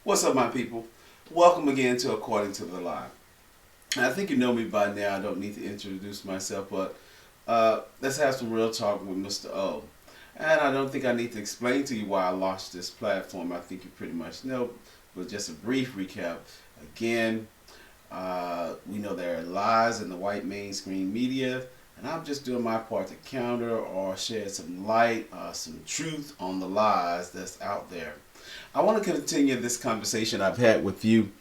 What's up, my people? Welcome again to According to the Lie. I think you know me by now. I don't need to introduce myself, but let's have some real talk with Mr. O. And I don't think I need to explain to you why I launched this platform. I think you pretty much know. But just a brief recap. Again, we know there are lies in the white mainstream media, and I'm just doing my part to counter or shed some light, some truth on the lies that's out there. I want to continue this conversation I've had with you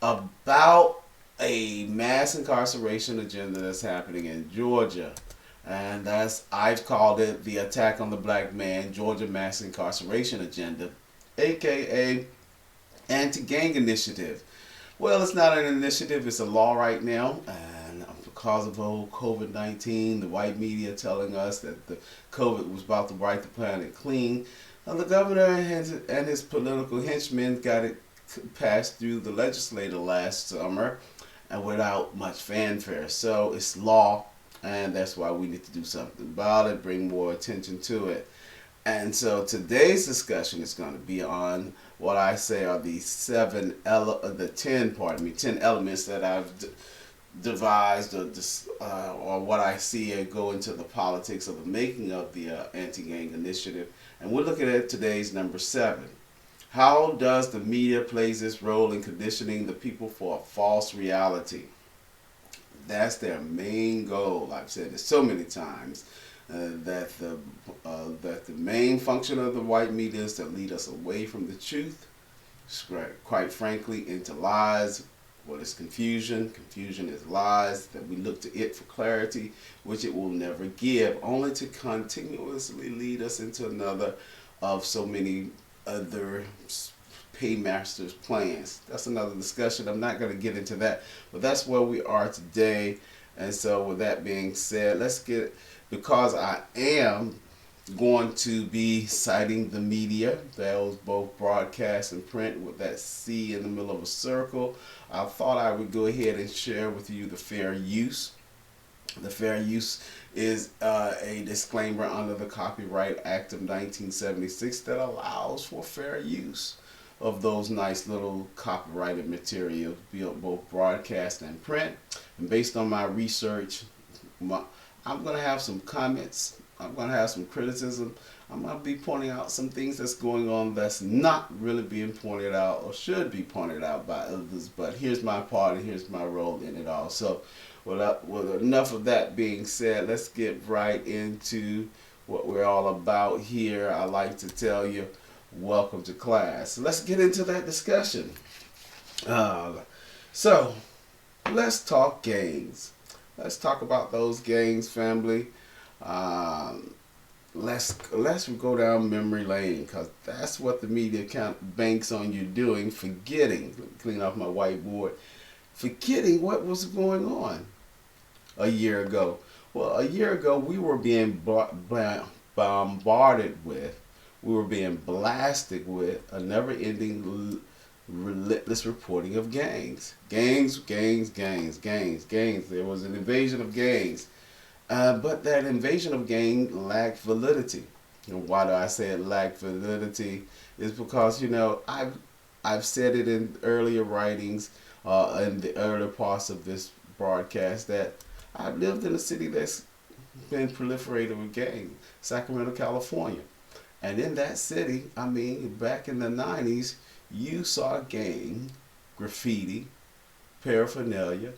about a mass incarceration agenda that's happening in Georgia. And I've called it the attack on the black man, Georgia mass incarceration agenda, aka anti-gang initiative. Well, it's not an initiative, it's a law right now. And because of the whole COVID-19, the white media telling us that the COVID was about to wipe the planet clean, the governor and his political henchmen got it passed through the legislature last summer and without much fanfare. So it's law, and that's why we need to do something about it, bring more attention to it. And so today's discussion is going to be on what I say are the 10 elements that I've devised or what I see go into the politics of the making of the anti-gang initiative. And we're looking at today's number 7. How does the media plays its role in conditioning the people for a false reality? That's their main goal. I've said it so many times that the main function of the white media is to lead us away from the truth, quite frankly, into lies. What is confusion? Confusion is lies, that we look to it for clarity, which it will never give, only to continuously lead us into another of so many other paymasters' plans. That's another discussion. I'm not going to get into that, but that's where we are today. And so with that being said, because I am going to be citing the media, those both broadcast and print with that C in the middle of a circle, I thought I would go ahead and share with you the fair use. The fair use is a disclaimer under the Copyright Act of 1976 that allows for fair use of those nice little copyrighted materials, both broadcast and print. And based on my research, I'm going to have some comments. I'm going to have some criticism. I'm going to be pointing out some things that's going on that's not really being pointed out or should be pointed out by others. But here's my part and here's my role in it all. So with enough of that being said, let's get right into what we're all about here. I like to tell you, welcome to class. Let's get into that discussion. So let's talk gangs. Let's talk about those gangs, family. Let's go down memory lane, because that's what the media banks on you doing, forgetting. Let me clean off my whiteboard. Forgetting what was going on a year ago. Well, a year ago we were being bombarded with, we were being blasted with a never-ending, relentless reporting of gangs. Gangs. There was an invasion of gangs. But that invasion of gang lacked validity. And why do I say it lacked validity? Is because, I've said it in earlier writings, in the earlier parts of this broadcast, that I've lived in a city that's been proliferated with gangs, Sacramento, California. And in that city, back in the 90s, you saw gang, graffiti, paraphernalia,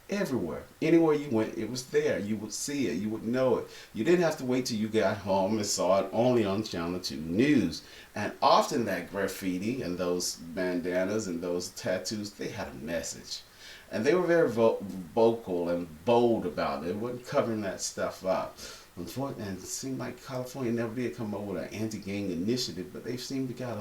everywhere. Anywhere you went, it was there. You would see it. You would know it. You didn't have to wait till you got home and saw it only on Channel 2 News. And often that graffiti and those bandanas and those tattoos, they had a message. And they were very vocal and bold about it. They wasn't covering that stuff up. Unfortunately, it seemed like California never did come up with an anti-gang initiative, but they seemed to got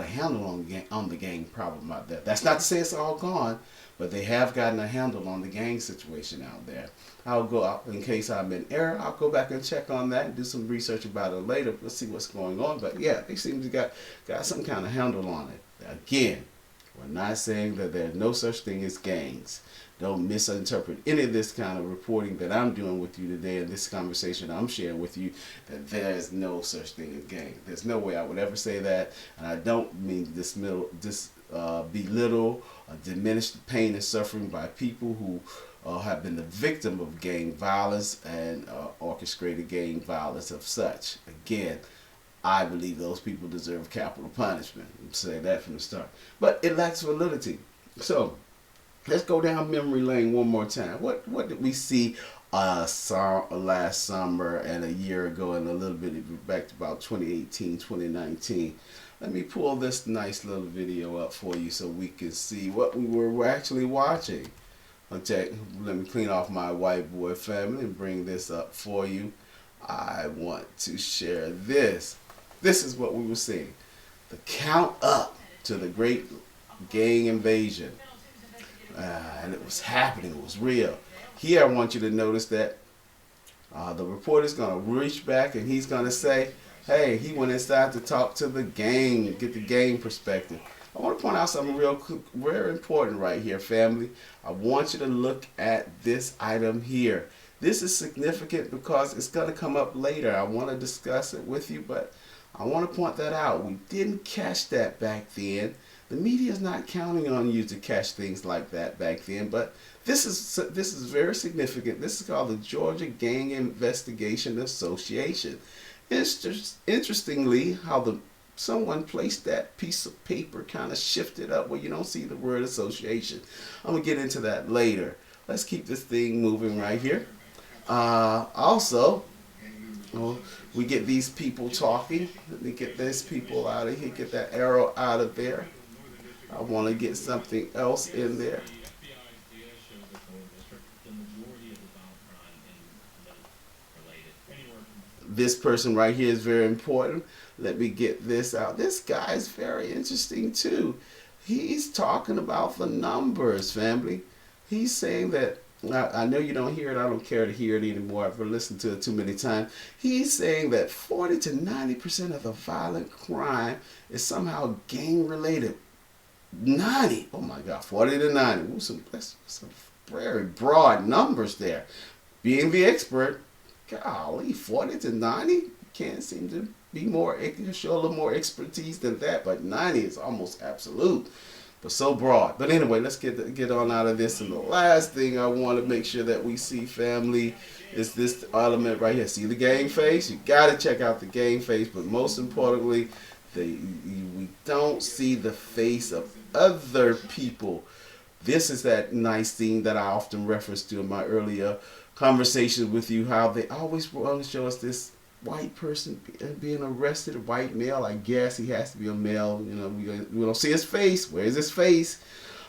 a handle on the gang problem out there. That's not to say it's all gone, but they have gotten a handle on the gang situation out there. I'll go out, in case I'm in error, I'll go back and check on that and do some research about it later. Let's see what's going on. But yeah, they seem to got some kind of handle on it. Again, We're not saying that there's no such thing as gangs. Don't misinterpret any of this kind of reporting that I'm doing with you today and this conversation I'm sharing with you, that there is no such thing as gang. There's no way I would ever say that, and I don't mean belittle or diminish the pain and suffering by people who have been the victim of gang violence and orchestrated gang violence of such. Again, I believe those people deserve capital punishment. I'm saying that from the start. But it lacks validity. So, let's go down memory lane one more time. What did we see last summer and a year ago and a little bit back to about 2018, 2019? Let me pull this nice little video up for you so we can see what we were actually watching. Okay, let me clean off my whiteboard, family, and bring this up for you. I want to share this. This is what we were seeing. The count up to the great gang invasion. And it was happening. It was real. Here I want you to notice that the reporter's going to reach back and he's going to say, hey, he went inside to talk to the gang, get the gang perspective. I want to point out something very important right here, family. I want you to look at this item here. This is significant because it's going to come up later. I want to discuss it with you, but I want to point that out. We didn't catch that back then. The media is not counting on you to catch things like that back then, but this is very significant. This is called the Georgia Gang Investigation Association. It's just interestingly how someone placed that piece of paper kind of shifted up where you don't see the word association. I'm going to get into that later. Let's keep this thing moving right here. Also, we get these people talking. Let me get these people out of here. Get that arrow out of there. I want to get something else in there. This person right here is very important. Let me get this out. This guy is very interesting too. He's talking about the numbers, family. He's saying that, I know you don't hear it. I don't care to hear it anymore. I've listened to it too many times. He's saying that 40 to 90% of the violent crime is somehow gang related. 90. Oh my God, 40 to 90. Ooh, that's some very broad numbers there. Being the expert, golly, 40 to 90? You can't seem to be more, show a little more expertise than that, but 90 is almost absolute. But so broad. But anyway, let's get on out of this. And the last thing I want to make sure that we see, family, is this element right here. See the gang face? You got to check out the gang face. But most importantly, we don't see the face of other people. This is that nice thing that I often reference to in my earlier conversations with you, how they always want to show us this white person being arrested, a white male. I guess he has to be a male. You know, we don't see his face. Where's his face?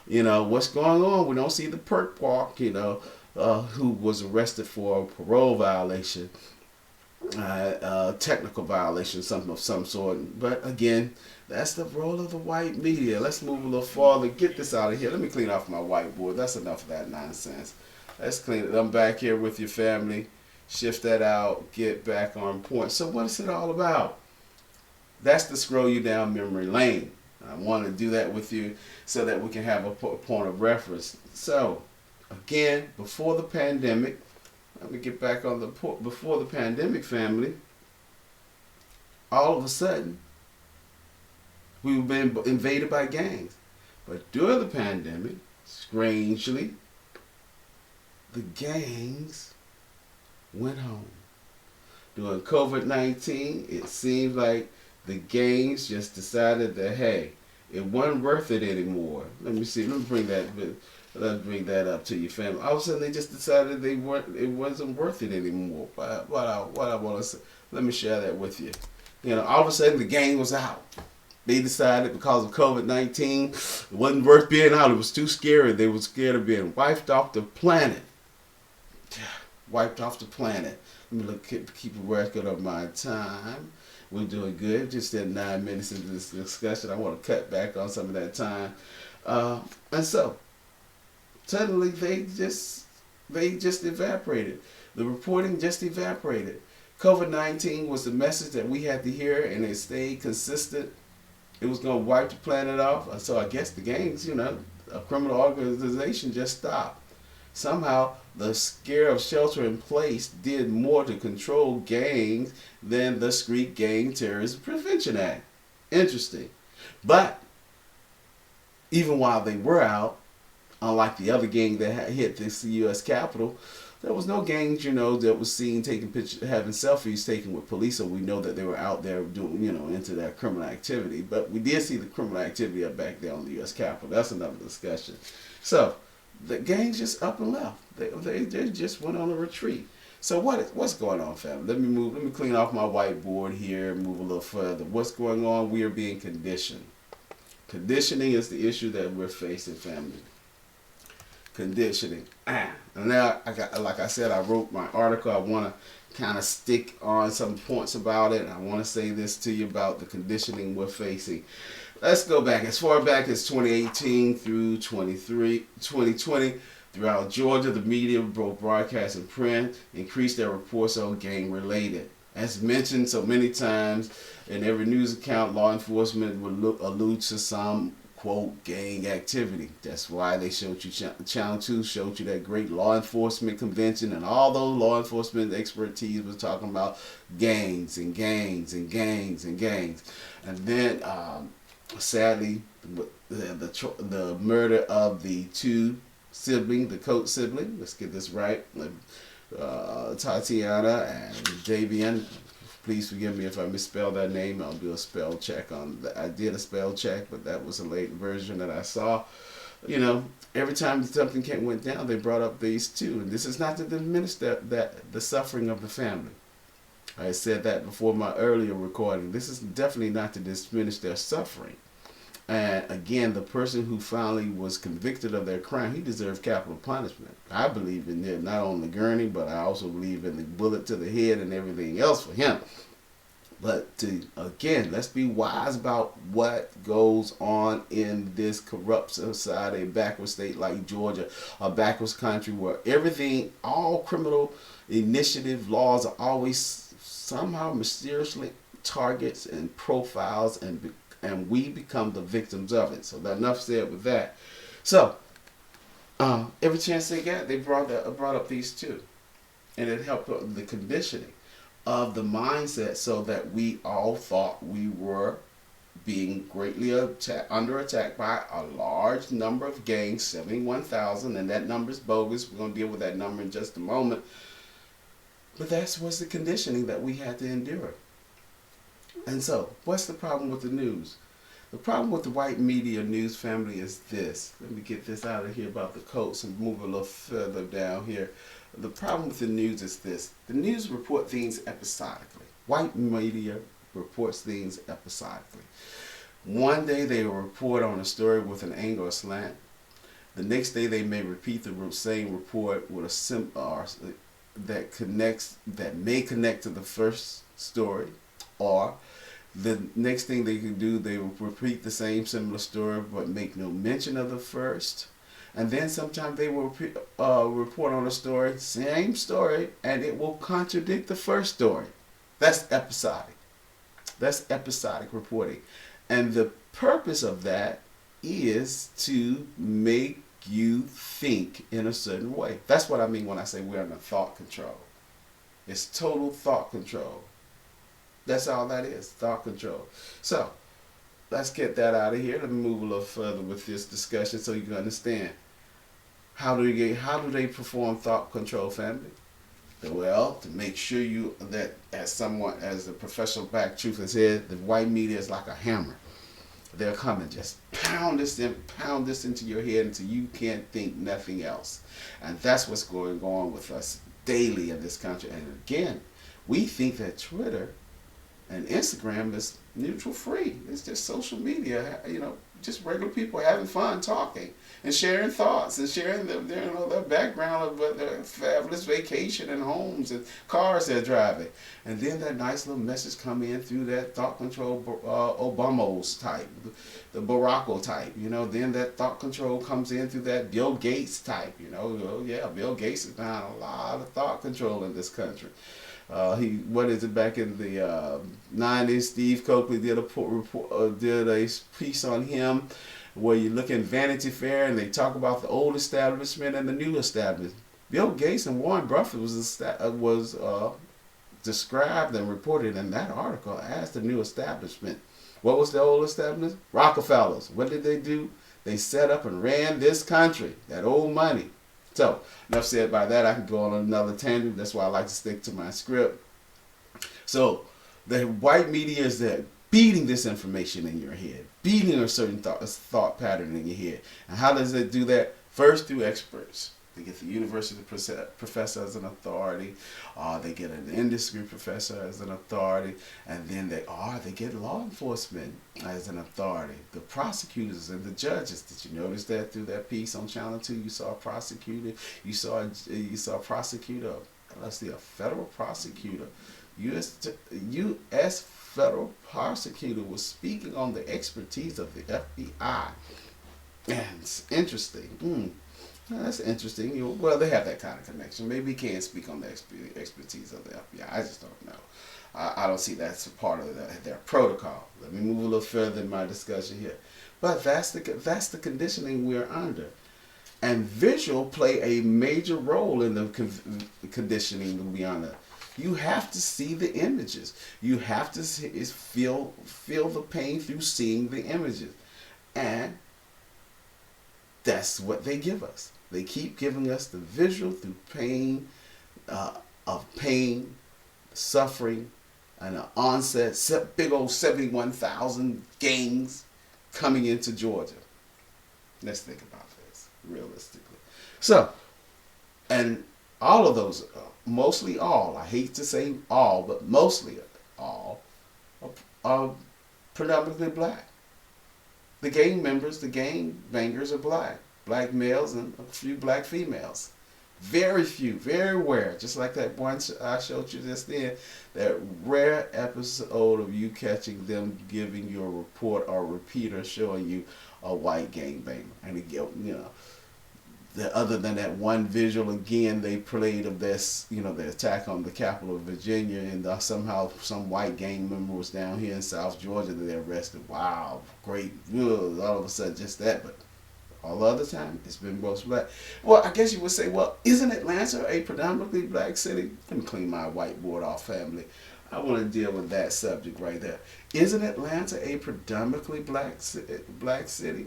You know, what's going on? We don't see the perk walk, you know, who was arrested for a parole violation, technical violation, something of some sort. But again, that's the role of the white media. Let's move a little farther. Get this out of here. Let me clean off my whiteboard. That's enough of that nonsense. Let's clean it. I'm back here with your family. Shift that out. Get back on point. So what is it all about? That's to scroll you down memory lane. I want to do that with you so that we can have a point of reference. So, again, before the pandemic, let me get back on before the pandemic, family, all of a sudden, we've been invaded by gangs. But during the pandemic, strangely, the gangs went home. During COVID-19, it seems like the gangs just decided that, hey, it wasn't worth it anymore. Let me see. Let me bring that up to you, family. All of a sudden, they just decided it wasn't worth it anymore. What I want to say. Let me share that with you. You know, all of a sudden, the gang was out. They decided because of COVID-19, it wasn't worth being out. It was too scary. They were scared of being wiped off the planet. Wiped off the planet. Let me keep a record of my time. We're doing good. Just at 9 minutes into this discussion, I want to cut back on some of that time. And so, suddenly they just evaporated. The reporting just evaporated. COVID-19 was the message that we had to hear, and it stayed consistent It was going to wipe the planet off. So I guess the gangs, a criminal organization just stopped. Somehow, the scare of shelter in place did more to control gangs than the Street Gang Terrorism Prevention Act. Interesting. But even while they were out, unlike the other gang that had hit this U.S. Capitol, there was no gangs, that was seen taking pictures, having selfies taken with police. So we know that they were out there doing, into that criminal activity. But we did see the criminal activity up back there on the U.S. Capitol. That's another discussion. So the gangs just up and left. They just went on a retreat. So what's going on, family? Let me clean off my whiteboard here and move a little further. What's going on? We are being conditioned. Conditioning is the issue that we're facing, family. Conditioning. And now, like I said, I wrote my article. I want to kind of stick on some points about it. I want to say this to you about the conditioning we're facing. Let's go back as far back as 2018 through 2020. Throughout Georgia, the media, both broadcast and print, increased their reports on gang-related. As mentioned so many times, in every news account, law enforcement would allude to some, quote, gang activity. That's why they showed you, Channel 2 showed you that great law enforcement convention, and all those law enforcement expertise was talking about gangs and gangs and gangs and gangs. And then, sadly, the murder of the two sibling, the Coates sibling, let's get this right, Tatiana and Davian. Please forgive me if I misspell that name. I'll do a spell check on that. I did a spell check, but that was a late version that I saw. Every time something went down, they brought up these two. And this is not to diminish that the suffering of the family. I said that before my earlier recording. This is definitely not to diminish their suffering. And again, the person who finally was convicted of their crime, he deserved capital punishment. I believe in it, not only gurney, but I also believe in the bullet to the head and everything else for him. But again, let's be wise about what goes on in this corrupt society, a backward state like Georgia, a backwards country where everything, all criminal initiative laws are always somehow mysteriously targets and profiles, and we become the victims of it. So enough said with that. So every chance they got, they brought up these two, and it helped the conditioning of the mindset, so that we all thought we were being greatly under attack by a large number of gangs, 71,000, and that number is bogus. We're going to deal with that number in just a moment. But that was the conditioning that we had to endure. And so, what's the problem with the news? The problem with the white media news, family, is this. Let me get this out of here about the Coates and move a little further down here. The problem with the news is this. The news report things episodically. White media reports things episodically. One day they will report on a story with an angle or slant. The next day they may repeat the same report with a that may connect to the first story, or the next thing they can do, they will repeat the same similar story but make no mention of the first. And then sometimes they will report on a story, same story, and it will contradict the first story. That's episodic. That's episodic reporting. And the purpose of that is to make you think in a certain way. That's what I mean when I say we're under thought control. It's total thought control. That's all that is, thought control. So, let's get that out of here. Let me move a little further with this discussion so you can understand. How do they perform thought control, family? Well, to make sure that as the professional black truth has said, the white media is like a hammer. They'll come and just pound this into your head until you can't think nothing else. And that's what's going on with us daily in this country. And again, we think that Twitter and Instagram is neutral free. It's just social media, just regular people having fun talking and sharing thoughts and sharing their background of their fabulous vacation and homes and cars they're driving. And then that nice little message come in through that thought control Obama's type, the Baracko type, then that thought control comes in through that Bill Gates type, Bill Gates is behind a lot of thought control in this country. What is it, back in the 90s, Steve Coakley did a piece on him where you look in Vanity Fair and they talk about the old establishment and the new establishment. Bill Gates and Warren Buffett was described and reported in that article as the new establishment. What was the old establishment? Rockefellers. What did they do? They set up and ran this country. That old money. So, enough said by that. I can go on another tangent. That's why I like to stick to my script. So, the white media is there beating this information in your head, beating a certain thought pattern in your head. And how does it do that? First, through experts. They get the university professor as an authority. They get an industry professor as an authority. And then they get law enforcement as an authority. The prosecutors and the judges. Did you notice that through that piece on Channel 2? You saw a prosecutor. You saw a prosecutor. Let's see, a federal prosecutor. U.S. federal prosecutor was speaking on the expertise of the FBI. And it's interesting. That's interesting. Well, they have that kind of connection. Maybe he can't speak on the expertise of the FBI. I just don't know. I don't see that's a part of their protocol. Let me move a little further in my discussion here. But that's the conditioning we're under. And visual play a major role in the conditioning that we're under. You have to see the images. You have to feel the pain through seeing the images. And that's what they give us. They keep giving us the visual through pain, suffering, and an onset, big old 71,000 gangs coming into Georgia. Let's think about this realistically. So, and all of those, mostly all, I hate to say all, but mostly all, are predominantly black. The gang members, the gang bangers are black. Black males and a few black females. Very few, very rare. Just like that one I showed you just then, that rare episode of you catching them giving you a report or repeater showing you a white gangbanger. And other than that one visual again they played of this, the attack on the Capitol of Virginia, and somehow some white gang member was down here in South Georgia that they arrested. Wow, great. All of a sudden just that, but all the other time, it's been most black. Well, I guess you would say, well, isn't Atlanta a predominantly black city? Let me clean my whiteboard off, family. I want to deal with that subject right there. Isn't Atlanta a predominantly black city?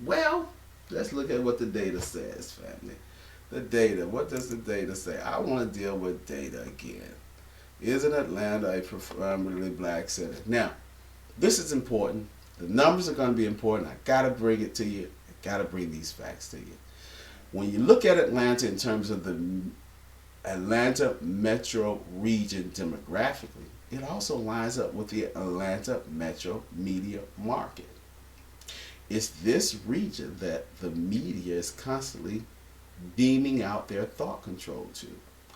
Well, let's look at what the data says, family. The data. What does the data say? I want to deal with data again. Isn't Atlanta a predominantly black city? Now, this is important. The numbers are going to be important. I got to bring it to you. I got to bring these facts to you. When you look at Atlanta in terms of the Atlanta metro region demographically, it also lines up with the Atlanta metro media market. It's this region that the media is constantly beaming out their thought control to,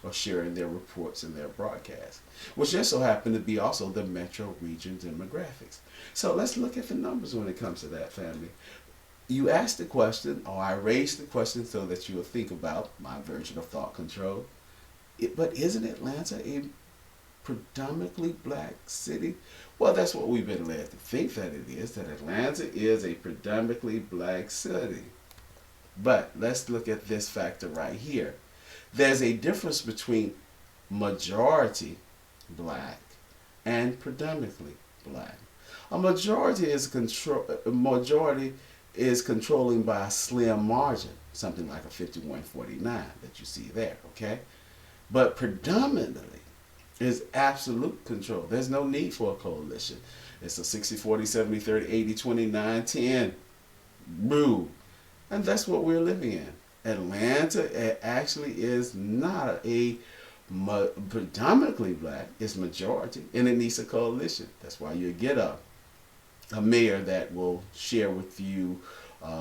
or sharing their reports and their broadcasts, which just so happen to be also the metro region demographics. So let's look at the numbers when it comes to that, family. You asked the question, or I raised the question so that you will think about my version of thought control. But isn't Atlanta a predominantly black city? Well, that's what we've been led to think that it is, that Atlanta is a predominantly black city. But let's look at this factor right here. There's a difference between majority black and predominantly black. A majority is controlling by a slim margin, something like a 51-49 that you see there, okay? But predominantly is absolute control. There's no need for a coalition. It's a 60-40, 70-30, 80-20, 9-10 rule. And that's what we're living in. Atlanta actually is not a predominantly black, it's majority, and it needs a coalition. That's why you get a mayor that will share with you,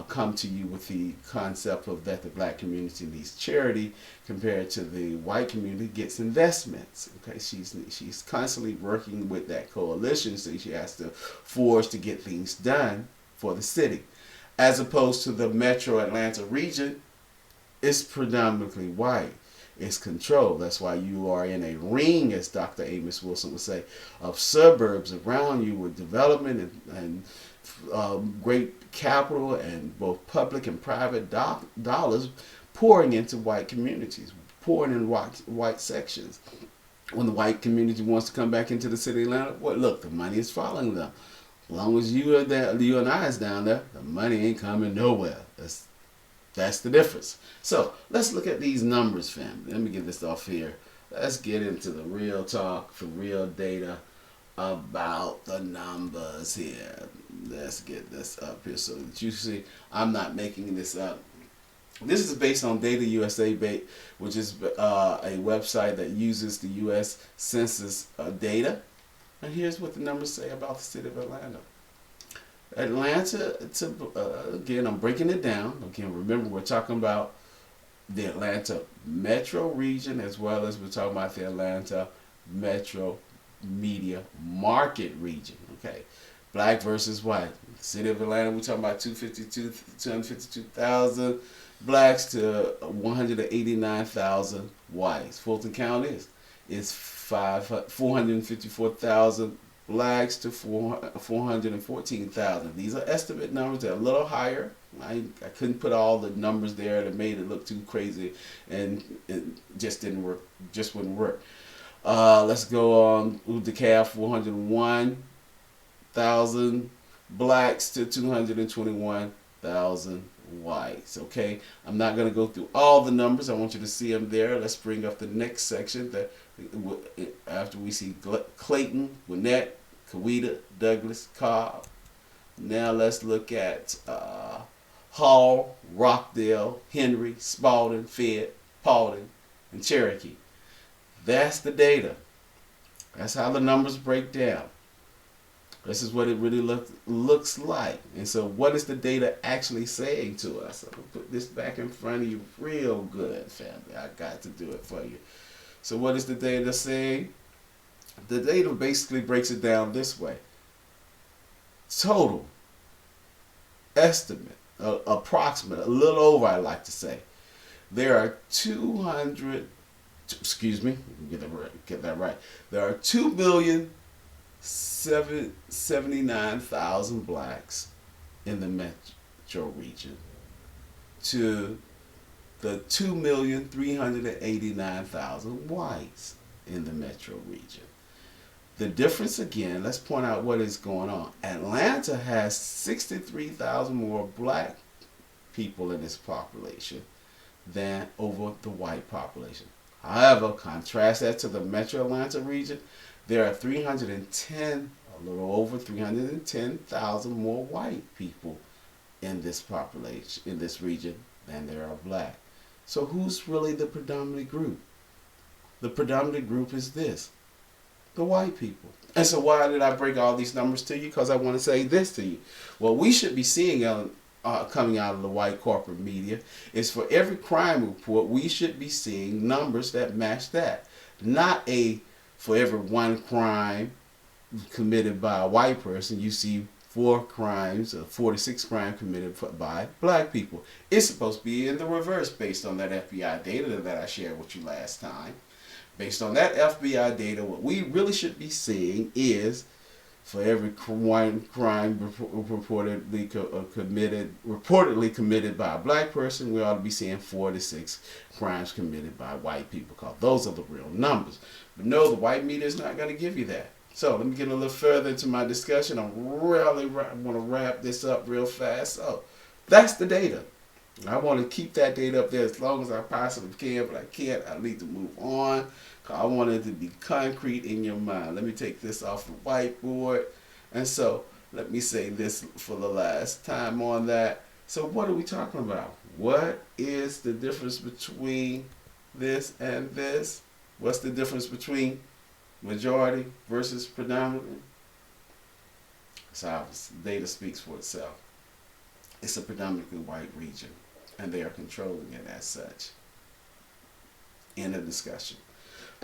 come to you with the concept of that the black community needs charity compared to the white community gets investments. Okay, she's constantly working with that coalition, so she has to force to get things done for the city. As opposed to the metro Atlanta region, it's predominantly white. It's control. That's why you are in a ring, as Dr. Amos Wilson would say, of suburbs around you with development and great capital and both public and private dollars pouring into white communities, pouring in white sections. When the white community wants to come back into the city of Atlanta, well, look, the money is following them. As long as you are there, you and I is down there, the money ain't coming nowhere. That's the difference. So let's look at these numbers, family. Let me get this off here. Let's get into the real talk, the real data about the numbers here. Let's get this up here so that you see I'm not making this up. This is based on Data USA, which is a website that uses the U.S. Census data. And here's what the numbers say about the city of Atlanta. Atlanta, again, I'm breaking it down. Again, remember, we're talking about the Atlanta metro region as well as we're talking about the Atlanta metro media market region. Okay, black versus white. The city of Atlanta, we're talking about 252,000 blacks to 189,000 whites. Fulton County is 454,000 blacks to 414,000. These are estimate numbers. They're a little higher. I couldn't put all the numbers there that made it look too crazy, and it just didn't work. Just wouldn't work. Let's go on. DeKalb, 401,000 blacks to 221,000 whites. Okay, I'm not going to go through all the numbers. I want you to see them there. Let's bring up the next section. After we see Clayton, Gwinnett, Coweta, Douglas, Cobb. Now let's look at Hall, Rockdale, Henry, Spalding, Fayette, Paulding, and Cherokee. That's the data. That's how the numbers break down. This is what it really looks like. And so what is the data actually saying to us? I'm going to put this back in front of you real good, family. I got to do it for you. So what is the data saying? The data basically breaks it down this way. Total, estimate, approximate, a little over, I like to say. There are 200, excuse me, get that right. There are 2,779,000 blacks in the metro region to the 2,389,000 whites in the metro region. The difference again, let's point out what is going on. Atlanta has 63,000 more black people in its population than over the white population. However, contrast that to the metro Atlanta region, there are 310, a little over 310,000 more white people in this population, in this region, than there are black. So who's really the predominant group? The predominant group is this, the white people. And so why did I break all these numbers to you? Because I want to say this to you. What we should be seeing coming out of the white corporate media is for every crime report, we should be seeing numbers that match that. Not for every one crime committed by a white person, you see 4 crimes, 46 crimes committed by black people. It's supposed to be in the reverse based on that FBI data that I shared with you last time. Based on that FBI data, what we really should be seeing is for every crime reportedly committed by a black person, we ought to be seeing 4 to 6 crimes committed by white people, because those are the real numbers. But no, the white media is not going to give you that. So let me get a little further into my discussion. I really want to wrap this up real fast. So that's the data. I want to keep that data up there as long as I possibly can, but I can't. I need to move on. I want it to be concrete in your mind. Let me take this off the whiteboard. And so let me say this for the last time on that. So what are we talking about? What is the difference between this and this? What's the difference between majority versus predominant? It's obvious. Data speaks for itself. It's a predominantly white region, and they are controlling it as such. End of discussion.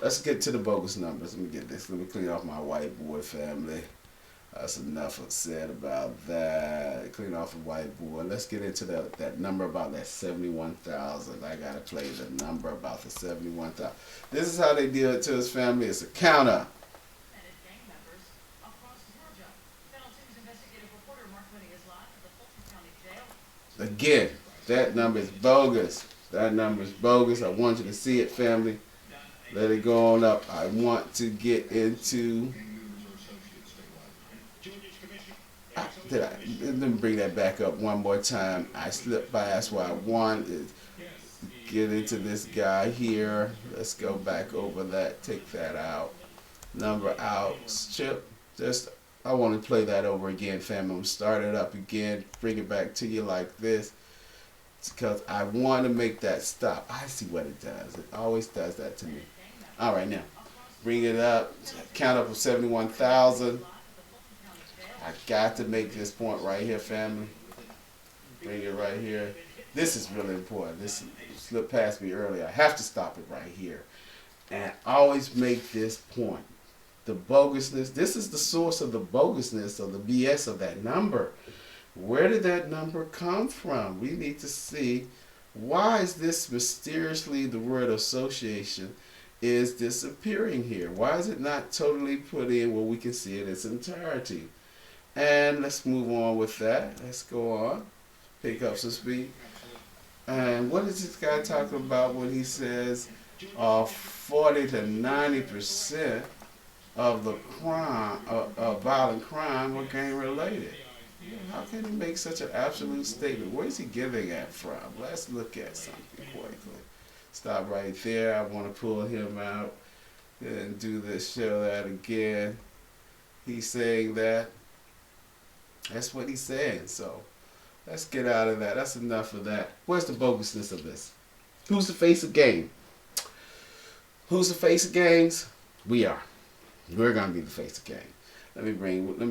Let's get to the bogus numbers. Let me get this. Let me clean off my whiteboard, family. That's enough said about that. Clean off the whiteboard. Let's get into that number about that 71,000. I gotta play the number about the 71,000. This is how they deal it to his family. It's a counter. Again, that number is bogus. That number is bogus. I want you to see it, family. Let it go on up. I want to get into. Let me bring that back up one more time. I slipped by. That's why I wanted to get into this guy here. Let's go back over that. Take that out. Number out. Chip. Just I want to play that over again, family. I'm going to start it up again. Bring it back to you like this. Because I want to make that stop. I see what it does. It always does that to me. All right, now. Bring it up. Count up of 71,000. I got to make this point right here, family. Bring it right here. This is really important. This slipped past me earlier. I have to stop it right here. And I always make this point. The bogusness. This is the source of the bogusness of the BS of that number. Where did that number come from? We need to see why is this mysteriously the word association is disappearing here. Why is it not totally put in where we can see it in its entirety? And let's move on with that. Let's go on. Pick up some speed. And what is this guy talking about when he says 40 to 90% of the crime, violent crime, are gang related? How can he make such an absolute statement? Where's he getting that from? Let's look at something quickly. Stop right there. I want to pull him out and do this, show that again. He's saying that. That's what he's saying. So let's get out of that. That's enough of that. Where's the bogusness of this? Who's the face of game? Who's the face of games? We are. We're gonna be the face of game. Let me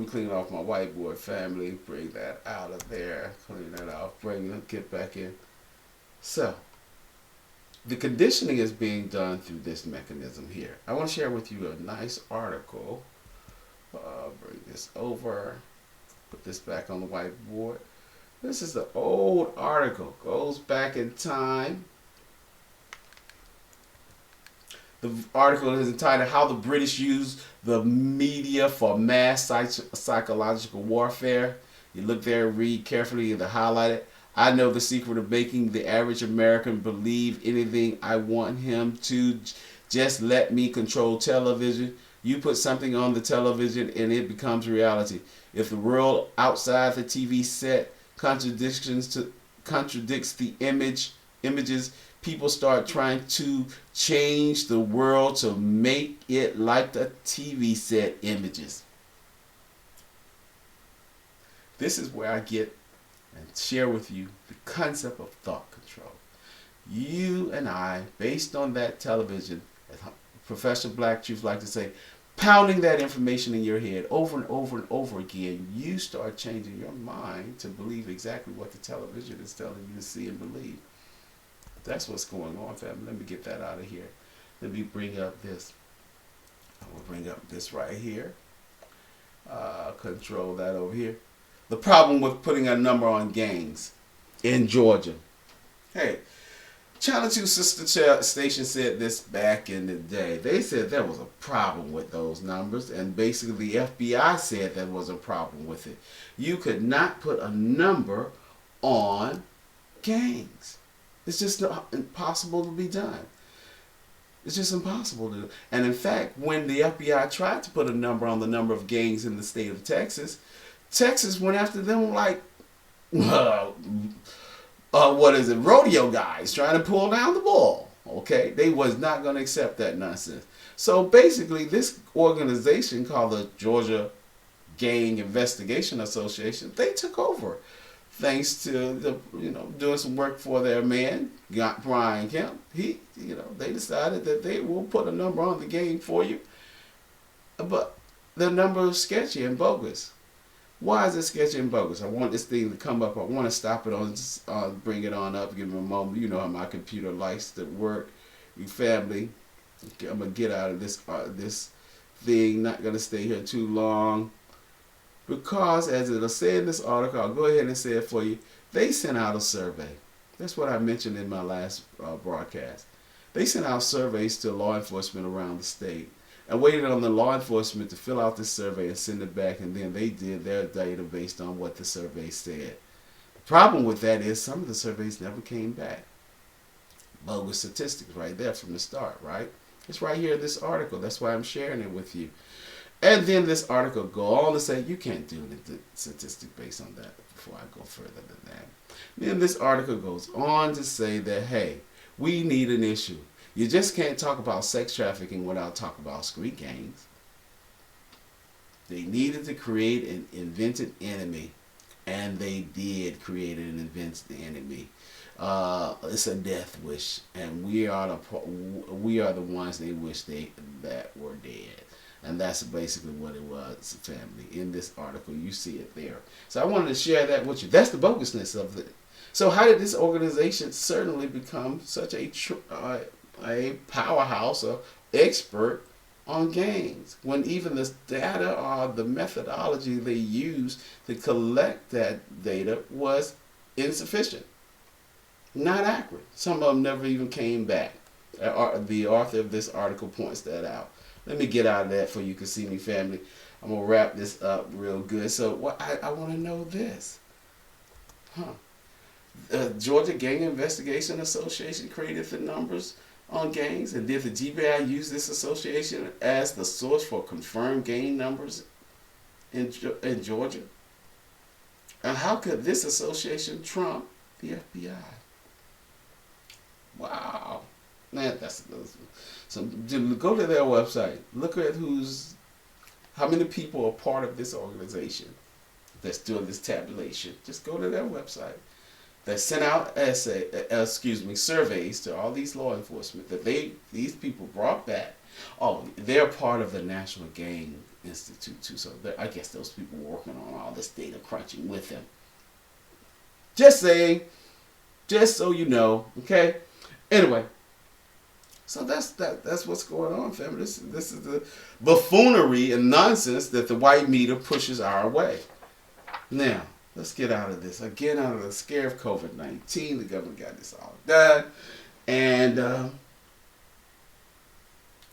clean off my whiteboard, family. Bring that out of there. Clean that off. Get back in. So the conditioning is being done through this mechanism here. I want to share with you a nice article. Bring this over. Put this back on the whiteboard. This is the old article. Goes back in time. The article is entitled How the British Used the Media for Mass Psychological Warfare. You look there, read carefully, and highlight it. I know the secret of making the average American believe anything I want him to. Just let me control television. You put something on the television and it becomes reality. If the world outside the TV set contradicts the images, people start trying to change the world to make it like the TV set images. This is where I get and share with you the concept of thought control. You and I, based on that television, as Professor Black Truth like to say, pounding that information in your head over and over and over again, you start changing your mind to believe exactly what the television is telling you to see and believe. That's what's going on, family. Let me get that out of here. Let me bring up this. I will bring up this right here. Control that over here. The problem with putting a number on gangs in Georgia. Hey, Channel 2 sister station said this back in the day. They said there was a problem with those numbers, and basically the FBI said there was a problem with it. You could not put a number on gangs. It's just impossible to be done. It's just impossible to do. And in fact, when the FBI tried to put a number on the number of gangs in the state of Texas, Texas went after them like, rodeo guys trying to pull down the ball. Okay, they was not going to accept that nonsense. So basically, this organization called the Georgia Gang Investigation Association, they took over, thanks to doing some work for their man Brian Kemp. They decided that they will put a number on the gang for you, but the number is sketchy and bogus. Why is it sketchy and bogus? I want this thing to come up. I want to stop it on, bring it on up, give it a moment. You know how my computer likes to work. You family, I'm gonna get out of this thing. Not gonna stay here too long. Because, as it'll say in this article, I'll go ahead and say it for you, they sent out a survey. That's what I mentioned in my last broadcast. They sent out surveys to law enforcement around the state and waited on the law enforcement to fill out this survey and send it back, and then they did their data based on what the survey said. The problem with that is some of the surveys never came back. Bogus statistics right there from the start, right? It's right here in this article. That's why I'm sharing it with you. And then this article go on to say you can't do the statistic based on that before I go further than that. Then this article goes on to say that, hey, we need an issue. You just can't talk about sex trafficking without talking about street gangs. They needed to create an invented enemy, and they did create an invented enemy. It's a death wish, and we are the ones they wish that were dead. And that's basically what it was, family. In this article, you see it there. So I wanted to share that with you. That's the bogusness of it. So how did this organization certainly become such a powerhouse or expert on gangs, when even the data or the methodology they used to collect that data was insufficient, not accurate? Some of them never even came back. The author of this article points that out. Let me get out of that for you can see me, family. I'm going to wrap this up real good. So what I want to know this. Georgia Gang Investigation Association created the numbers on gangs, and did the GBI use this association as the source for confirmed gang numbers in Georgia? And how could this association trump the FBI? Wow. Man, that's so go to their website. Look at how many people are part of this organization that's doing this tabulation. Just go to their website. They sent out surveys to all these law enforcement that these people brought back. Oh, they're part of the National Gang Institute too. So I guess those people were working on all this data crunching with them. Just saying, just so you know, okay. Anyway. So that's what's going on, family. This is the buffoonery and nonsense that the white media pushes our way. Now, let's get out of this. Again, out of the scare of COVID-19, the government got this all done. And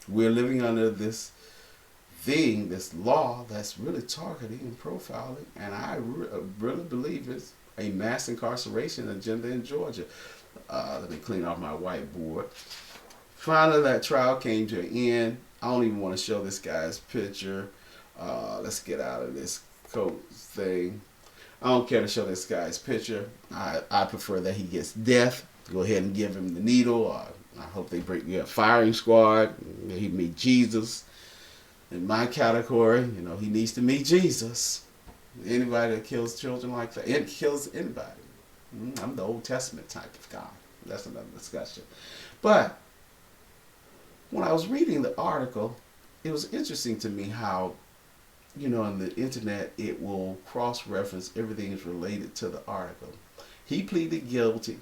we're living under this law that's really targeting and profiling. And I really believe it's a mass incarceration agenda in Georgia. Let me clean off my whiteboard. Finally, that trial came to an end. I don't even want to show this guy's picture. Let's get out of this coat thing. I don't care to show this guy's picture. I prefer that he gets death. Go ahead and give him the needle. I hope they bring a firing squad. He meet Jesus. In my category, he needs to meet Jesus. Anybody that kills children like that, it kills anybody. I'm the Old Testament type of guy. That's another discussion. But when I was reading the article, it was interesting to me how, on the internet, it will cross-reference everything is related to the article. He pleaded guilty.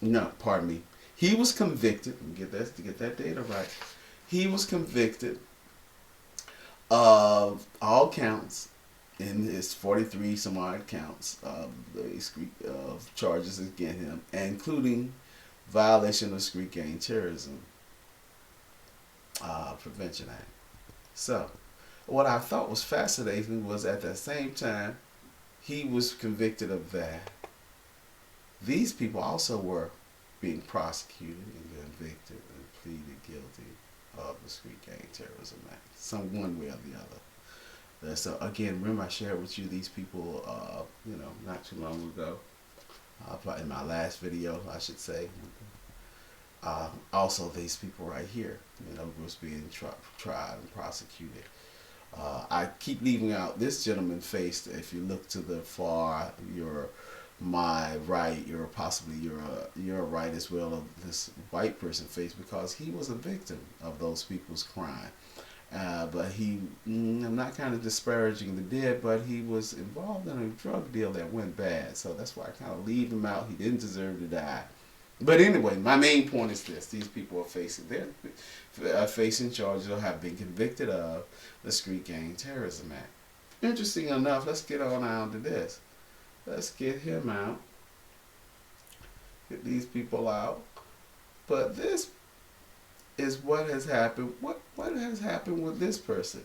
No, pardon me. He was convicted. Get that data right. He was convicted of all counts in his 43 some odd counts of charges against him, including violation of street gang terrorism Prevention Act. So, what I thought was fascinating was at the same time he was convicted of that, these people also were being prosecuted and convicted and pleaded guilty of the Street Gang Terrorism Act, some one way or the other. So again, remember I shared with you these people, not too long ago, in my last video, I should say. Also, these people right here, was being tried and prosecuted. I keep leaving out this gentleman face. If you look to the far, my right, possibly your right as well of this white person face, because he was a victim of those people's crime. But I'm not kind of disparaging the dead, but he was involved in a drug deal that went bad. So that's why I kind of leave him out. He didn't deserve to die. But anyway, my main point is this. These people are facing charges or have been convicted of the Street Gang Terrorism Act. Interesting enough, let's get on out to this. Let's get him out. Get these people out. But this is what has happened. What has happened with this person?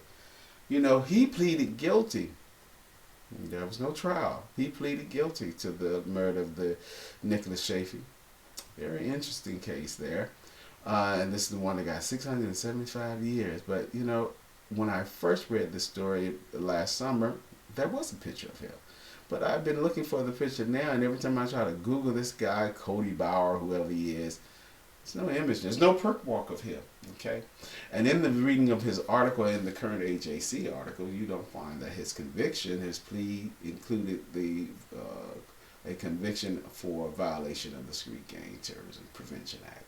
You know, he pleaded guilty. There was no trial. He pleaded guilty to the murder of the Nicholas Chafee. Very interesting case there. And this is the one that got 675 years. But, you know, when I first read this story last summer, there was a picture of him. But I've been looking for the picture now, and every time I try to Google this guy, Cody Bauer, whoever he is, there's no image. There's no perk walk of him. Okay? And in the reading of his article, in the current AJC article, you don't find that his conviction, his plea, included a conviction for violation of the Street Gang Terrorism Prevention Act.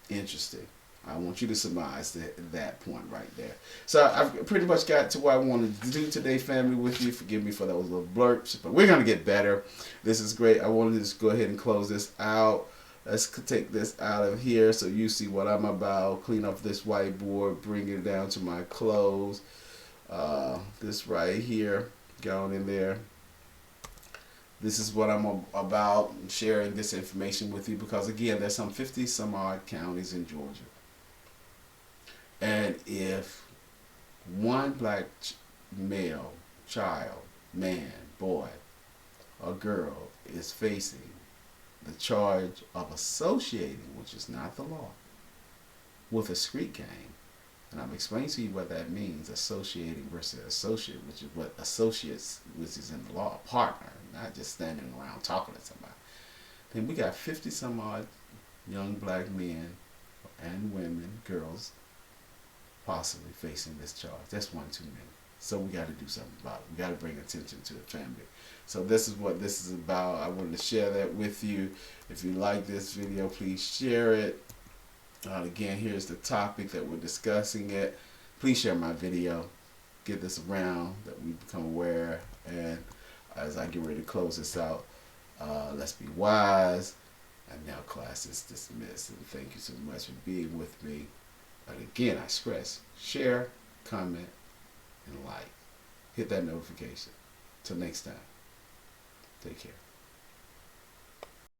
Interesting. I want you to surmise that point right there. So I've pretty much got to what I wanted to do today, family, with you. Forgive me for those little blurps, but we're going to get better. This is great. I wanted to just go ahead and close this out. Let's take this out of here so you see what I'm about. Clean up this whiteboard, bring it down to my close. This right here, going in there. This is what I'm about, sharing this information with you because, again, there's some 50 some odd counties in Georgia. And if one black male, child, man, boy, or girl is facing the charge of associating, which is not the law, with a street gang, and I'm explaining to you what that means, associating versus associate, which is what associates, which is in the law, a partner, not just standing around talking to somebody. Then we got 50 some odd young black men and women, girls, possibly facing this charge. That's one too many. So we got to do something about it. We got to bring attention to the family. So this is what this is about. I wanted to share that with you. If you like this video, please share it. Again, here's the topic that we're discussing it. Please share my video. Get this around that we become aware. And as I get ready to close this out, let's be wise. And now class is dismissed. And thank you so much for being with me. But again, I stress, share, comment, and like. Hit that notification. Till next time, take care.